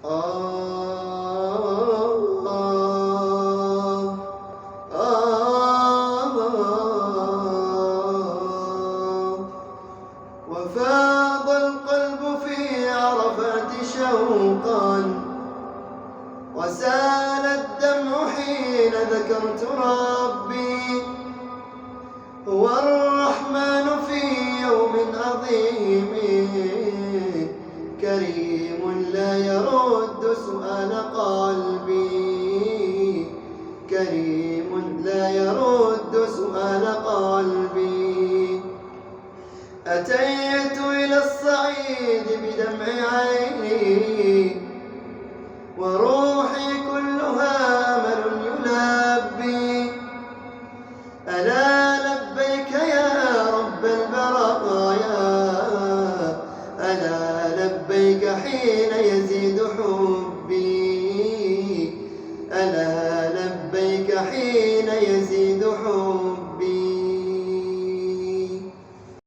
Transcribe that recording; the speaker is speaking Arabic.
وفاض القلب في عرفات شوقا، وسال الدمع حين ذكرت ربي. هو الرحمن في يوم عظيم، كريم لا يرد سؤال قلبي، كريم لا يرد سؤال قلبي. أتيت إلى الصعيد بدمع عيني، وروحي كلها أمل يلبي. ألا لبيك يا رب البرايا، ألا لبيك حين يزيد حبي، ألا لبيك حين